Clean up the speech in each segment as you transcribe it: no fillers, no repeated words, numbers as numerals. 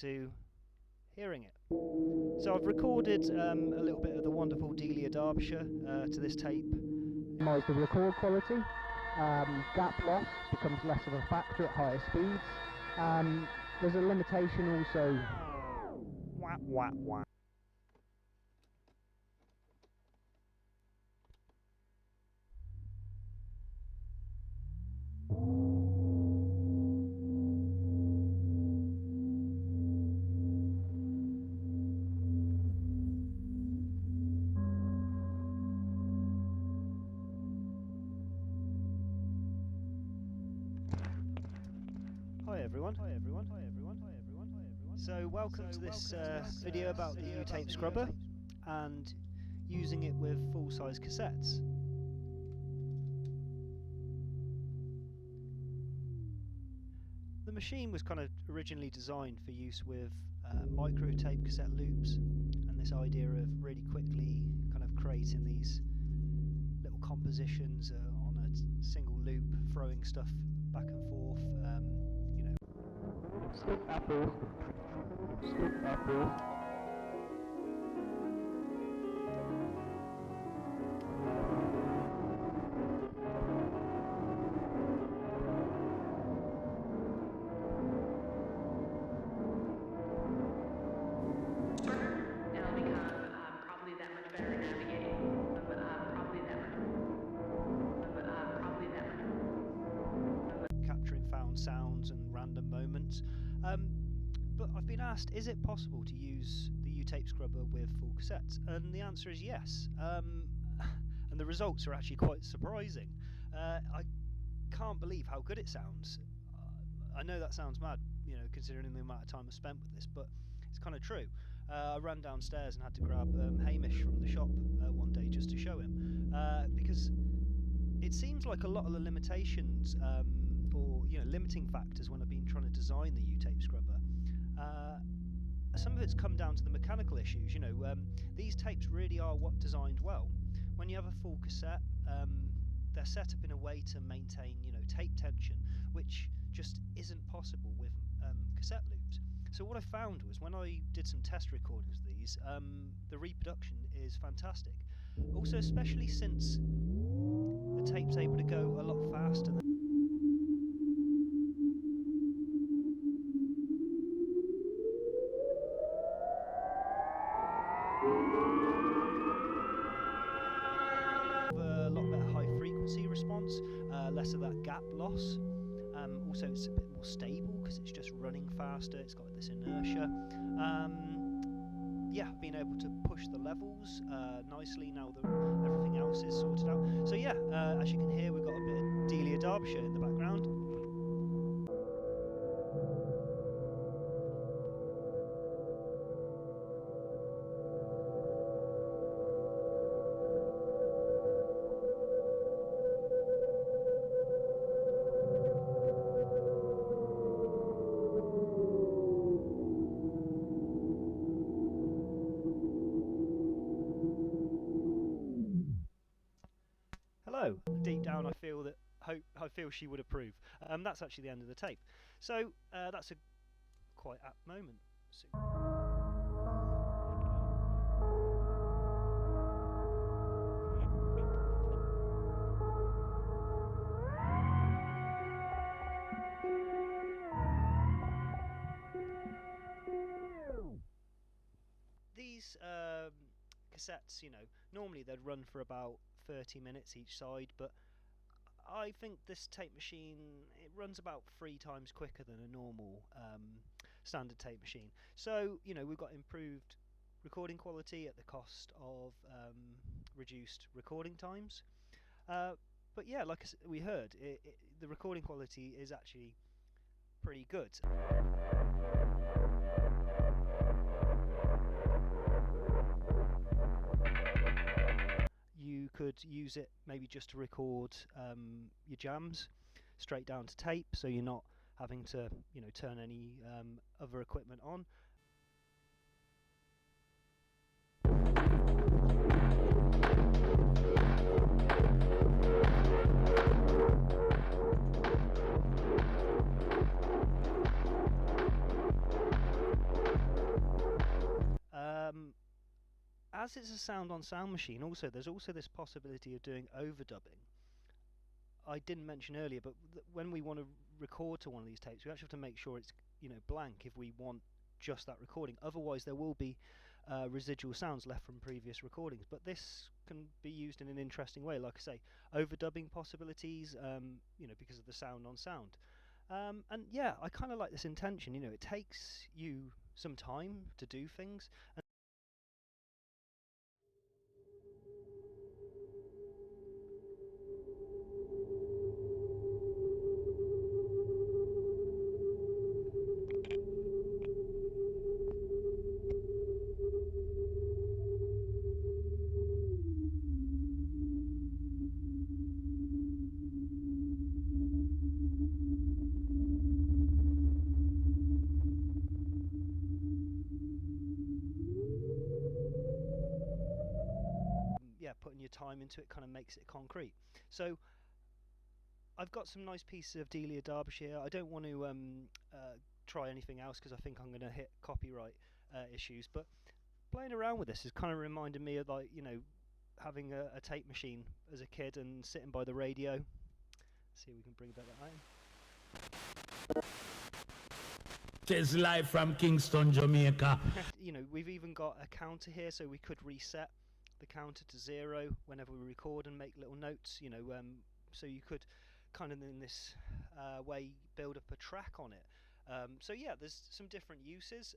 to hearing it. So I've recorded a little bit of the wonderful Delia Derbyshire to this tape. Optimize the record quality, gap loss becomes less of a factor at higher speeds. There's a limitation also. Wah, wah, wah. Hi everyone. So welcome to this video about the uTape scrubber and using it with full-size cassettes. The machine was kind of originally designed for use with microtape cassette loops, and this idea of really quickly kind of creating these little compositions on a single loop, throwing stuff back and forth, you know. Stick apple. Stick apple. It'll become probably that much better at navigating. Capturing found sounds and random moments. But I've been asked, is it possible to use the uTape scrubber with full cassettes? And the answer is yes. And the results are actually quite surprising. I can't believe how good it sounds. I know that sounds mad, you know, considering the amount of time I spent with this, but it's kind of true. I ran downstairs and had to grab Hamish from the shop one day just to show him, because it seems like a lot of the limitations or limiting factors when I've been trying to design the uTape scrubber, some of it's come down to the mechanical issues. These tapes really are designed well. When you have a full cassette, they're set up in a way to maintain tape tension, which just isn't possible with cassette loops. So what I found was, when I did some test recordings of these, the reproduction is fantastic. Also, especially since the tape's able to go a lot faster than a lot better high frequency response, less of that gap loss. Also, it's a bit more stable because it's just running faster. It's got this inertia. Yeah, being able to push the levels nicely now that everything else is sorted out. So yeah, as you can hear, we've got a bit of Delia Derbyshire in the background. Hello. Deep down, I feel she would approve. That's actually the end of the tape. So that's a quite apt moment. So these cassettes, normally they'd run for about 30 minutes each side, but I think this tape machine, it runs about 3 times quicker than a normal standard tape machine. So we've got improved recording quality at the cost of reduced recording times, but yeah, like we heard, the recording quality is actually pretty good. You could use it maybe just to record your jams straight down to tape, so you're not having to turn any other equipment on. it's a sound-on-sound machine, there's also this possibility of doing overdubbing. I didn't mention earlier, but when we want to record to one of these tapes, we actually have to make sure it's blank if we want just that recording. Otherwise, there will be residual sounds left from previous recordings. But this can be used in an interesting way. Like I say, overdubbing possibilities, because of the sound on sound. And yeah, I kind of like this intention. It takes you some time to do things. Putting your time into it kind of makes it concrete. So I've got some nice pieces of Delia Derbyshire. I don't want to try anything else because I think I'm going to hit copyright issues, but playing around with this has kind of reminded me of having a tape machine as a kid and sitting by the radio. Let's see if we can bring that out. It's live from Kingston, Jamaica. We've even got a counter here, so we could reset the counter to 0 whenever we record and make little notes, so you could kind of in this way build up a track on it. So yeah, there's some different uses,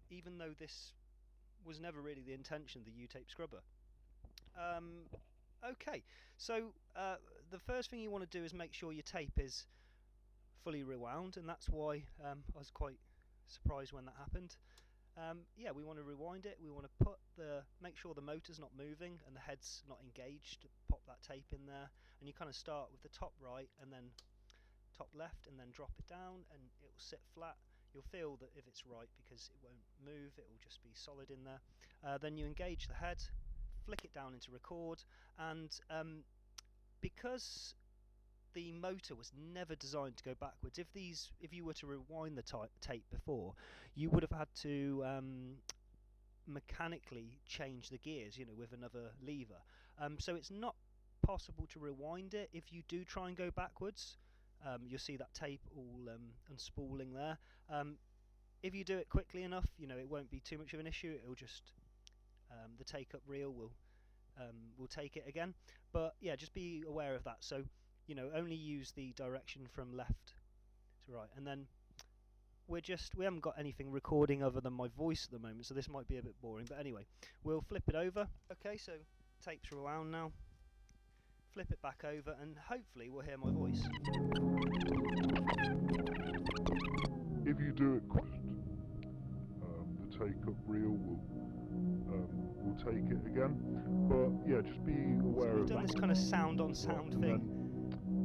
even though this was never really the intention of the uTape scrubber. Okay, so the first thing you want to do is make sure your tape is fully rewound, and that's why I was quite surprised when that happened. Yeah, we want to rewind it. We want to make sure the motor's not moving and the head's not engaged. Pop that tape in there, and you kind of start with the top right and then top left, and then drop it down, and it will sit flat. You'll feel that if it's right because it won't move. It will just be solid in there. Then you engage the head, flick it down into record, and because the motor was never designed to go backwards. If you were to rewind the tape before, you would have had to mechanically change the gears, with another lever. So it's not possible to rewind it. If you do try and go backwards, you'll see that tape all unspooling there. If you do it quickly enough, it won't be too much of an issue. It'll just the take-up reel will take it again. But yeah, just be aware of that. So only use the direction from left to right, and then we haven't got anything recording other than my voice at the moment, so this might be a bit boring, but anyway, we'll flip it over. Okay, so tape's rewound now. Flip it back over, and hopefully we'll hear my voice. If you do it quick, the take-up reel will take it again, but yeah, just be aware so of that. We've done this kind of sound-on-sound thing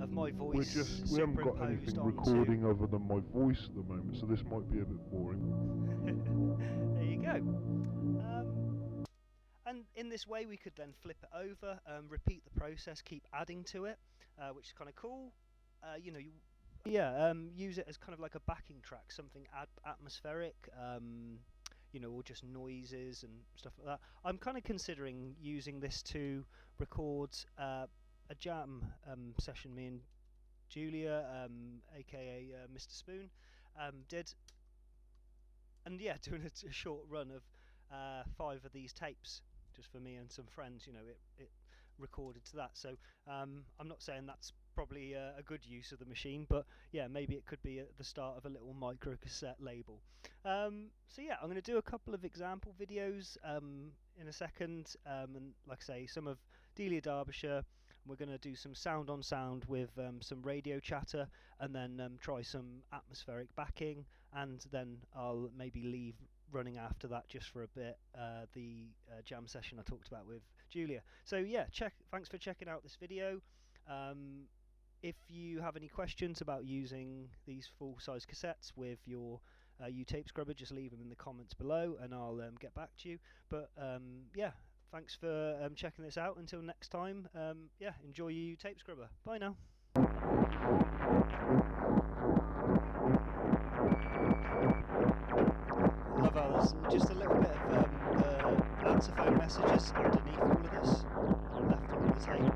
of my voice we haven't got anything recording other than my voice at the moment, so this might be a bit boring. There you go. And in this way we could then flip it over, repeat the process, keep adding to it, which is kind of cool. Use it as kind of like a backing track, something atmospheric, or just noises and stuff like that. I'm kind of considering using this to record a jam session me and Julia, aka Mr. Spoon, did, and yeah, doing a short run of 5 of these tapes just for me and some friends. It recorded to that, so I'm not saying that's probably a good use of the machine, but yeah, maybe it could be at the start of a little microcassette label. So yeah, I'm going to do a couple of example videos in a second, and like I say, some of Delia Derbyshire. We're going to do some sound on sound with some radio chatter, and then try some atmospheric backing, and then I'll maybe leave running after that just for a bit, the jam session I talked about with Julia. So yeah, thanks for checking out this video. If you have any questions about using these full-size cassettes with your uTape scrubber, just leave them in the comments below and I'll get back to you. But yeah, thanks for checking this out. Until next time, yeah, enjoy your uTape scrubber. Bye now. Love how there's just a little bit of sensophone messages underneath all of this, left on the tape.